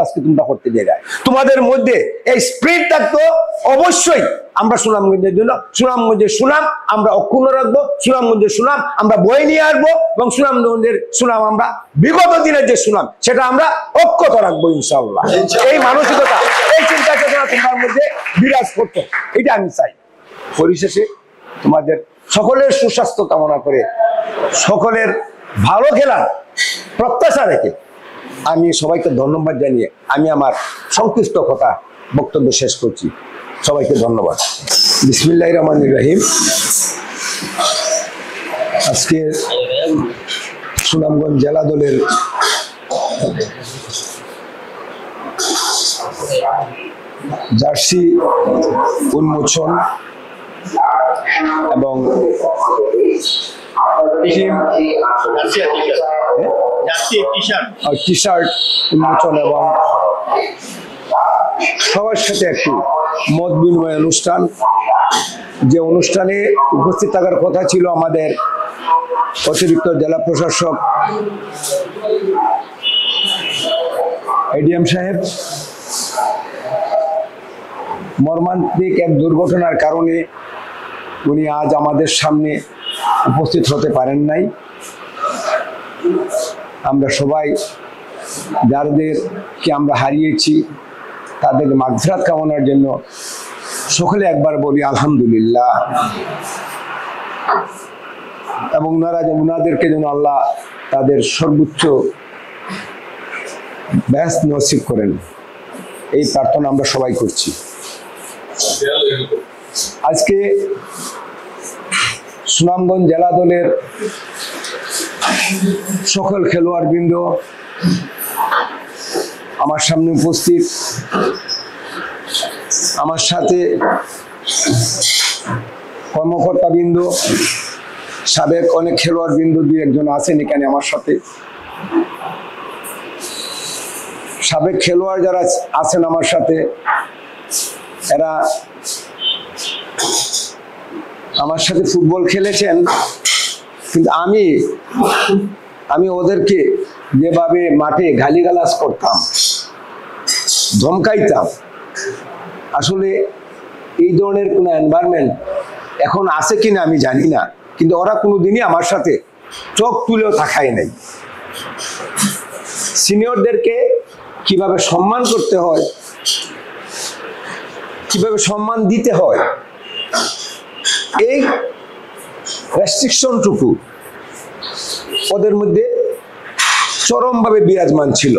আজকে তোমরা করতে দেয় তোমাদের মধ্যে এই স্পিরিট থাকতো অবশ্যই আমরা সুনামগঞ্জের জন্য সুনামগঞ্জের সুনাম আমরা অক্ষুণ্ণ রাখবো, সুনামগঞ্জের সুনাম আমরা বয়ে নিয়ে আসবো এবং সুনামগঞ্জের সুনাম আমরা বিগত দিনের যে সুনাম সেটা আমরা অক্ষত রাখবো ইনশাআল্লাহ। এই মানসিকতা এই চিন্তা চেতনা তোমার মধ্যে বিরাজ করতো, এটা আমি চাই। পরিশেষে তোমাদের সকলের সুস্বাস্থ্য কামনা করে সকলের ভালো খেলার প্রত্যাশা রেখে আমি সবাইকে ধন্যবাদ জানিয়ে আমি আমার সংক্ষিপ্ত কথা বক্তব্য শেষ করছি। সবাইকে ধন্যবাদ। বিসমিল্লাহির রহমানির রহিম। আজকে সুনামগঞ্জ জেলা দলের জার্সি উন্মোচন এবং টি শার্ট উন্মোচন এবং সবার সাথে একটি মত বিনিময় অনুষ্ঠান, যে অনুষ্ঠানে উপস্থিত থাকার কথা ছিল আমাদের অতিরিক্ত জেলা প্রশাসক এডিএম সাহেব। মর্মান্তিক এক দুর্ঘটনার কারণে উনি আজ আমাদের সামনে উপস্থিত হতে পারেন নাই। আমরা সবাই যাদেরকে আমরা হারিয়েছি তাদের মাগফিরাত কামনার জন্য সকলে একবার বলি আলহামদুলিল্লাহ, এবং ওনাদেরকে যেন আল্লাহ তাদের সর্বোচ্চ বেহেশত নসিব করেন, এই প্রার্থনা আমরা সবাই করছি। আজকে সুনামগঞ্জ জেলা দলের সকল খেলোয়াড়বৃন্দ আমার সামনে উপস্থিত, আমার সাথে কর্মকর্তাবৃন্দ, সাবেক অনেক খেলোয়াড়বৃন্দ দুই একজন আছেন এখানে আমার সাথে। সাবেক খেলোয়াড় যারা আছেন আমার সাথে, এরা আমার সাথে ফুটবল খেলেছেন, কিন্তু আমি ওদেরকে যেভাবে মাঠে গালিগালাজ করতাম, ধমকাইতাম, আসলে এই ধরনের কোনো এনভায়রনমেন্ট এখন আছে কিনা আমি জানি না, কিন্তু ওরা কোনোদিনই আমার সাথে চোখ তুলেও তাকায় নাই। সিনিয়রদেরকে কিভাবে সম্মান করতে হয়, কিভাবে সম্মান দিতে হয়, এই রেস্ট্রিকশনটুকু ওদের মধ্যে চরমভাবে বিরাজমান ছিল।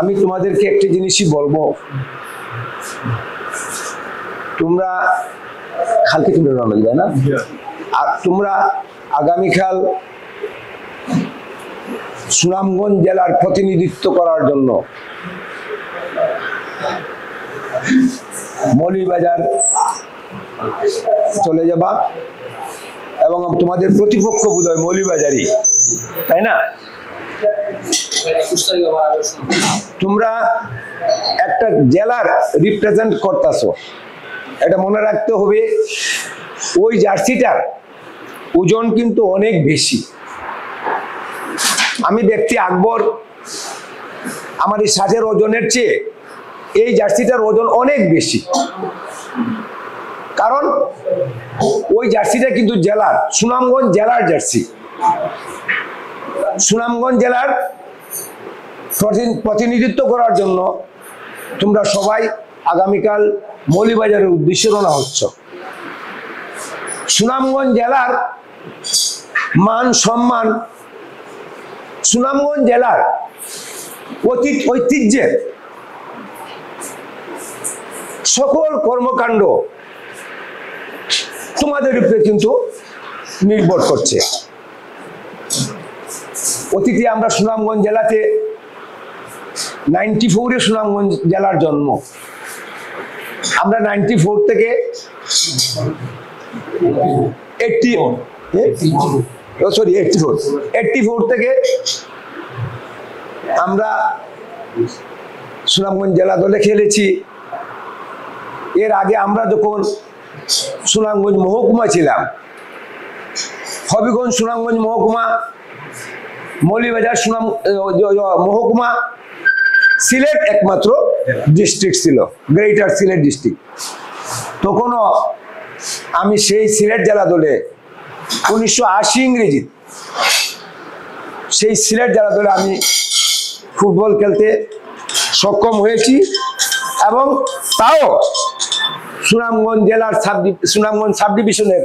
আমি তোমাদেরকে একটা জিনিসই বলবো, তোমরা কালকে তুমি রওনা দিবে না, আর তোমরা আগামীকাল সুনামগঞ্জ জেলার প্রতিনিধিত্ব করার জন্য মৌলভীবাজার চলে যাবা, এবং তোমাদের প্রতিপক্ষ বোধহয় মৌলভীবাজারই, তাই না? তোমরা একটা জেলার রিপ্রেজেন্ট করতেছো, এটা মনে রাখতে হবে। ওই জার্সিটার ওজন কিন্তু অনেক বেশি। আমি দেখছি আকবর আমার এই শার্টের ওজনের চেয়ে এই জার্সিটার ওজন অনেক বেশি, কারণ ওই জার্সিটা কিন্তু জেলার, সুনামগঞ্জ জেলার জার্সি। সুনামগঞ্জ জেলার প্রতিনিধিত্ব করার জন্য তোমরা সবাই আগামীকাল মৌলভীবাজারের উদ্দেশ্যে রওনা হচ্ছ। সুনামগঞ্জ জেলার মান সম্মান, সুনামগঞ্জ জেলার ঐতিহ্যের সকল কর্মকাণ্ড তোমাদের উপরে কিন্তু নির্ভর করছে। অতীতে আমরা সুনামগঞ্জ জেলাতে 94-এ সুনামগঞ্জ জেলার জন্ম। আমরা 94 থেকে 84 থেকে আমরা সুনামগঞ্জ জেলা দলে খেলেছি। এর আগে আমরা যখন সুনামগঞ্জ মহকুমা ছিলাম, হবিগঞ্জ সুনামগঞ্জ মহকুমা মৌলভীবাজার সুনাম মহকুমা সিলেট একমাত্র ডিস্ট্রিক্ট ছিল, গ্রেটার সিলেট ডিস্ট্রিক্ট। তখনও আমি সেই সিলেট জেলা দলে 1980 ইংরেজি সেই সিলেট জেলা দলে আমি ফুটবল খেলতে সক্ষম হয়েছি, এবং তাও সুনামগঞ্জ জেলার সুনামগঞ্জ সাব ডিভিশনের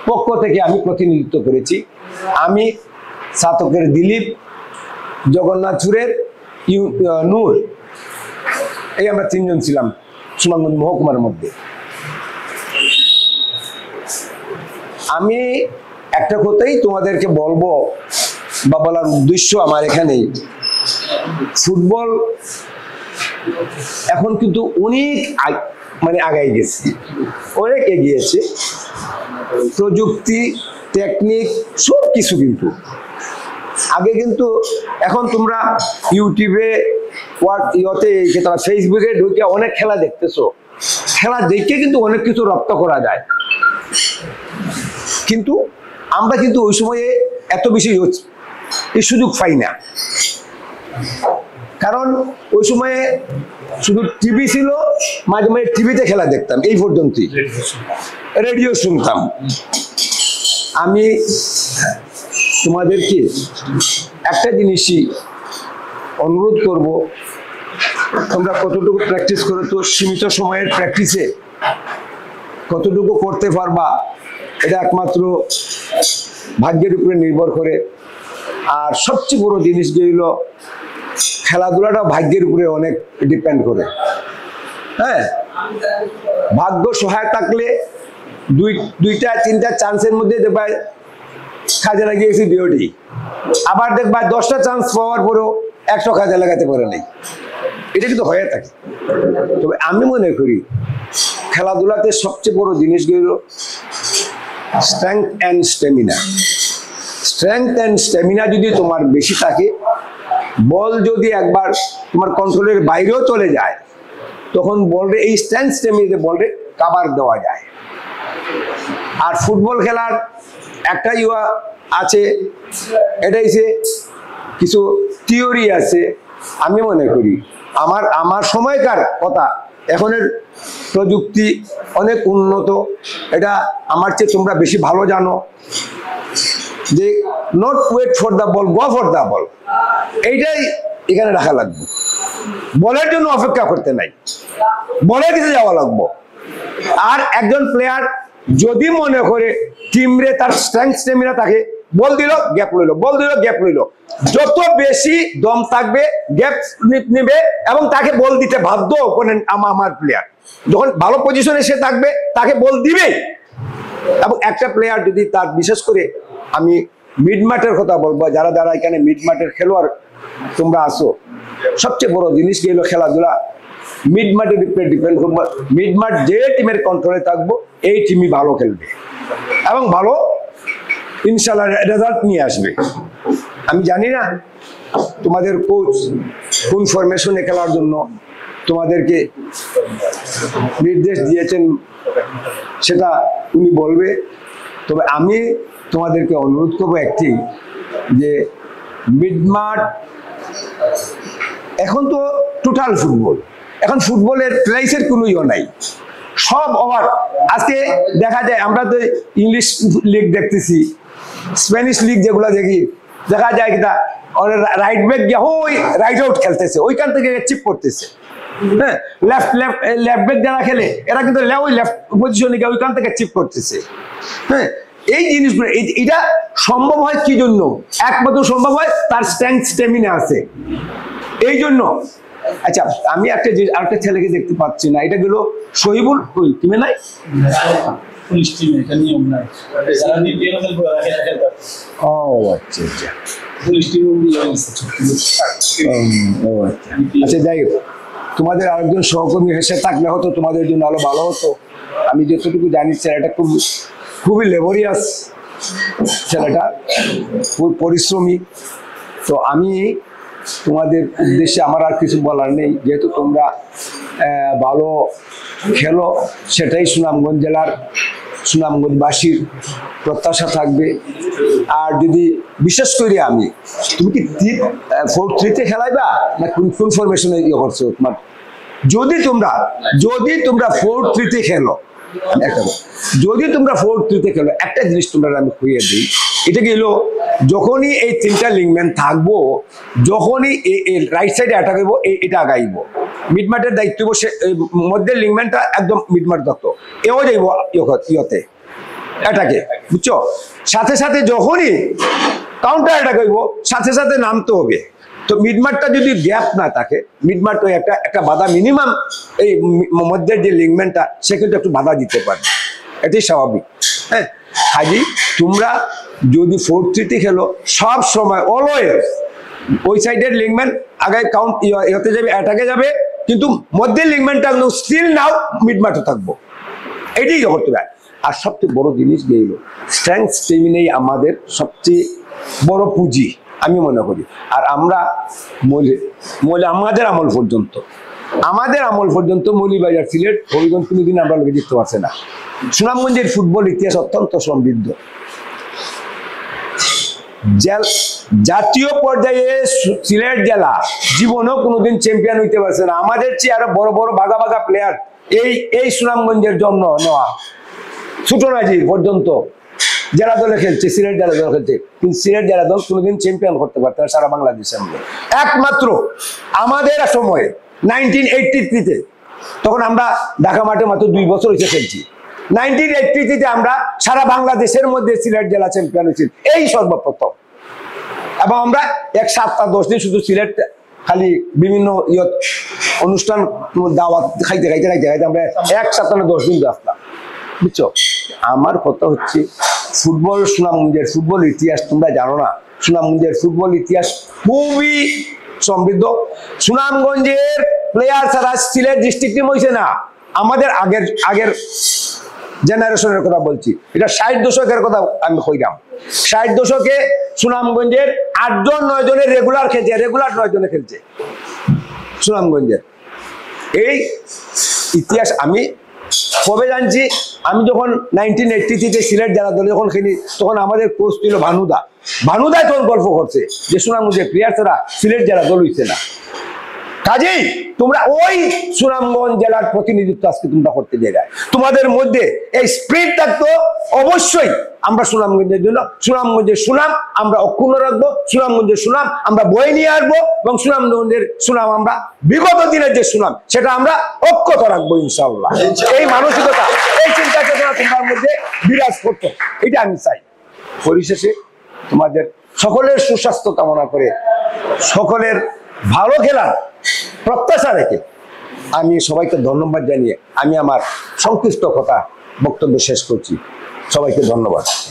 পক্ষ থেকে আমি প্রতিনিধিত্ব করেছি। আমি সাতকের দিলীপ, জগন্নাথপুরের নূর, এই আমরা 3 জন ছিলাম সুনামগঞ্জ মহকুমার মধ্যে। আমি একটা কথাই তোমাদেরকে বলবো বা বলার উদ্দেশ্য আমার এখানে, ফুটবল এখন কিন্তু অনেক আগাই গেছে, অনেক এগিয়েছে, প্রযুক্তি, টেকনিক সব কিছু। কিন্তু আগে কিন্তু এখন তোমরা ইউটিউবে ফেসবুকে ঢুকে অনেক খেলা দেখতেছো, খেলা দেখে কিন্তু অনেক কিছু রপ্ত করা যায়, কিন্তু আমরা কিন্তু ওই সময়ে এত বেশি এই সুযোগ পাই না। কারণ ওই সময়ে শুধু টিভি ছিল, মাঝে মাঝে টিভিতে খেলা দেখতাম, এই পর্যন্তই, রেডিও শুনতাম। আমি তোমাদেরকে একটা জিনিসই অনুরোধ করব, তোমরা কতটুকু প্র্যাকটিস করো, তো সীমিত সময়ের প্র্যাকটিসে কতটুকু করতে পারবা এটা একমাত্র ভাগ্যের উপরে নির্ভর করে। আর সবচেয়ে বড় জিনিস যে হলো খেলাধুলাটা ভাগ্যের উপরে অনেক ডিপেন্ড করে। হ্যাঁ, ভাগ্য সহায় থাকলে দুইটা 3টা চান্সের মধ্যে দেখবা কাজে লাগিয়েছি ডিওটি, আবার দেখবা 10টা চান্স পাওয়ার পরেও 100 কাজে লাগাতে পারে নাই, এটা কিন্তু হয়ে থাকে। তবে আমি মনে করি খেলাধুলাতে সবচেয়ে বড় জিনিসগুলো strength and stamina. Strength and stamina যদি তোমার বেশি থাকে, বল যদি একবার তোমার কন্ট্রোলের বাইরেও চলে যায়, তখন বলরে এই স্ট্রেংথ স্ট্যামিনাতে বলরে কাভার দেওয়া যায়। আর ফুটবল খেলার একটা আছে, এটাই যে কিছু থিওরি আছে। আমি মনে করি আমার সময়কার কথা, এখনের প্রযুক্তি অনেক উন্নত, এটা আমার চেয়ে তোমরা বেশি ভালো জানো, যে not wait for the ball, go for the ball, এইটাই এখানে রাখা লাগবে। বলের জন্য অপেক্ষা করতে নাই, বলের কাছে যাওয়া লাগবে। আর একজন প্লেয়ার যদি মনে করে টিমরে তার স্ট্রেংথ স্ট্যামিনা থাকে, বল দিল গ্যাপ লইল, বল দিল গ্যাপ লইল, যত বেশি দম থাকবে গ্যাপ নেবে এবং তাকে বল দিতে বাধ্য অপোনেন্ট। আমার প্লেয়ার যখন ভালো পজিশনে সে থাকবে তাকে বল দিবে। এবং একটা প্লেয়ার যদি তার, বিশেষ করে আমি মিড মাঠের কথা বলবো, যারা যারা এখানে মিড মাঠের খেলোয়াড় তোমরা আসো, সবচেয়ে বড় জিনিস কি হলো খেলাধুলা মিড মাঠের উপরে ডিপেন্ড করবো। মিড মাঠ যে টিমের কন্ট্রোলে থাকবো, এই টিমই ভালো খেলবে এবং ভালো ইনশাল্লাহ রেজাল্ট নিয়ে আসবে। আমি জানি না তোমাদের কোচ কোন ফরমেশনে খেলার জন্য তোমাদেরকে নির্দেশ দিয়েছেন, সেটা উনি বলবে। তবে আমি তোমাদেরকে অনুরোধ করবো একটি, যে মিড মাঠ এখন তো টোটাল ফুটবল, এখন ফুটবলের প্রাইসের কোনো নাই, সব ওভার। আজকে দেখা যায় আমরা তো ইংলিশ লিগ দেখতেছি, স্প্যানিশ লিগ যেগুলো দেখি, দেখা যায় কিনা রাইট ব্যাক গিয়ে ওই রাইট আউট খেলতেছে, ওইখান থেকে চিপ করতেছে। হ্যাঁ, লেফট ব্যাক যারা খেলে এরা কিন্তু ওই লেফট পজিশনে গিয়ে ওইখান থেকে চিপ করতেছে। হ্যাঁ, এই জিনিসগুলো এটা সম্ভব হয় কি জন্য? একমাত্র সম্ভব হয় তার স্ট্রেংথ স্ট্যামিনা আছে, এই জন্য। আচ্ছা, আমি আরেকটা ছেলেকে দেখতে পাচ্ছি না, এটা গেল শহীবুল, ওই টিমে নাই, ও আচ্ছা আচ্ছা, আচ্ছা যাই হোক, তোমাদের আরেকজন সহকর্মী হেসে থাকলে হতো তোমাদের জন্য আরো ভালো হতো। আমি যতটুকু জানি ছেলেটা খুবই লেবরিয়াস ছেলেটা, খুব পরিশ্রমী। তো আমি তোমাদের উদ্দেশ্যে আমার আর কিছু বলার নেই, যেহেতু তোমরা ভালো খেলো, সেটাই সুনামগঞ্জ জেলার সুনামগঞ্জবাসীর প্রত্যাশা থাকবে। আর যদি বিশেষ করে আমি, তুমি কি 4-3-তে খেলাইবা না কোন ফরমেশনে ইয়ে করছো তোমার? যদি তোমরা 4-3-তে খেলো, যদি তোমরা 4-3-তে খেলো, একটা জিনিস তোমরা আমি খুঁয়ে দিই, এটা গেল যখনই এই তিনটা লিঙ্কম্যান থাকবো, যখনই রাইট সাইডে অ্যাটাক হইব, এটা আগাইব, মিডমার্টের দায়িত্ব সে মধ্যের লিঙ্কম্যানটা একদম মিডমার্ট দত্ত এও যাইব ইয়তে অ্যাটাকে, বুঝছো? সাথে সাথে যখনই কাউন্টার অ্যাটাক হইব, সাথে সাথে নামতে হবে। তো মিডমার্টটা যদি গ্যাপ না থাকে, মিডমার্ট ওই একটা বাধা মিনিমাম এই মধ্যের যে লিঙ্কম্যানটা সে কিন্তু একটু বাধা দিতে পারবে, এটাই স্বাভাবিক। হ্যাঁ, হাজি তোমরা যদি 4-3-তে খেলো, সব সময় অলওয়েজ ওই সাইডের লিঙ্কম্যান আগে কাউন্ট ইয়েতে যাবে, অ্যাটাকে যাবে, কিন্তু মধ্যের লিঙ্কম্যানটা স্টিল নাও মিডমার্টে থাকবো, এটাই করতে হবে। আর সবচেয়ে বড় জিনিস গেল স্ট্রেংথ স্টেমিনাই আমাদের সবচেয়ে বড় পুঁজি আমি মনে করি। আর আমরা আমাদের আমল পর্যন্ত মৌলভীবাজার, সিলেট, হবিগঞ্জ কোনোদিন আমরা লোকে জিততে পারছে না। সুনামগঞ্জের ফুটবল ইতিহাস অত্যন্ত সমৃদ্ধ। জাতীয় পর্যায়ে সিলেট জেলা জীবনেও কোনোদিন চ্যাম্পিয়ন হইতে পারছে না। আমাদের চেয়ে আরো বড় বড় বাঘা প্লেয়ার এই সুনামগঞ্জের জন্য নেওয়া, ছোট নাজির পর্যন্ত জেলা দলে খেলছে, সিলেট জেলা দল খেলছে, কিন্তু সিলেট জেলা দল কোনোদিন চ্যাম্পিয়ন করতে পারতো না সারা বাংলাদেশে। একমাত্র আমাদের সময়ে 1983-তে, তখন আমরা ঢাকা মাঠে মাত্র 2 বছর হয়েছে খেলছি। 1983-তে আমরা সারা বাংলাদেশের মধ্যে সিলেট জেলা চ্যাম্পিয়ন হয়েছি, এই সর্বপ্রথম। এবং আমরা 1 সপ্তাহ 10 দিন শুধু সিলেট খালি বিভিন্ন অনুষ্ঠান দাওয়াত খাইতে আমরা 1 সপ্তাহ 10 দিন আসলাম, বুঝছো? আমার কথা হচ্ছে সুনামগঞ্জের ফুটবল ইতিহাস তোমরা জানো না। সুনামগঞ্জের ফুটবল ইতিহাস খুবই সমৃদ্ধ। সুনামগঞ্জের প্লেয়ার ছাড়া সিলেট ডিস্ট্রিক্ট টিম হয়েছে না। আমাদের আগের জেনারেশনের কথা বলছি, এটা 60 দশকের কথা আমি কইলাম। 60 দশকে সুনামগঞ্জের 8-9 জনের রেগুলার 9 জনে খেলছে সুনামগঞ্জের। এই ইতিহাস আমি কবে জানছি, আমি যখন 1983-তে সিলেট জেলা দলে যখন খেলি, তখন আমাদের কোচ ছিল ভানুদাই তখন গল্প করছে যে সুনামগঞ্জের প্লেয়ার ছাড়া সিলেট জেলা দল হইছে না। কাজেই তোমরা ওই সুনামগঞ্জ জেলার প্রতিনিধিত্ব আজকে তোমরা করতে যায়। তোমাদের মধ্যে এই স্পিরিট থাকতো, অবশ্যই আমরা সুনামগঞ্জের জন্য, সুনামগঞ্জের সুনাম আমরা অক্ষুণ্ণ রাখবো, সুনামগঞ্জের সুনাম আমরা বয়ে নিয়ে আসবো, এবং সুনামগঞ্জের সুনাম আমরা বিগত দিনের যে সুনাম সেটা আমরা অক্ষত রাখবো ইনশাআল্লাহ। এই মানসিকতা, এই চিন্তা চেতনা তোমার মধ্যে বিরাজ করতো, এটা আমি চাই। পরিশেষে তোমাদের সকলের সুস্বাস্থ্য কামনা করে, সকলের ভালো খেলার প্রত্যাশা রেখে আমি সবাইকে ধন্যবাদ জানিয়ে আমি আমার সংক্ষিপ্ত বক্তব্য শেষ করছি। সবাইকে ধন্যবাদ।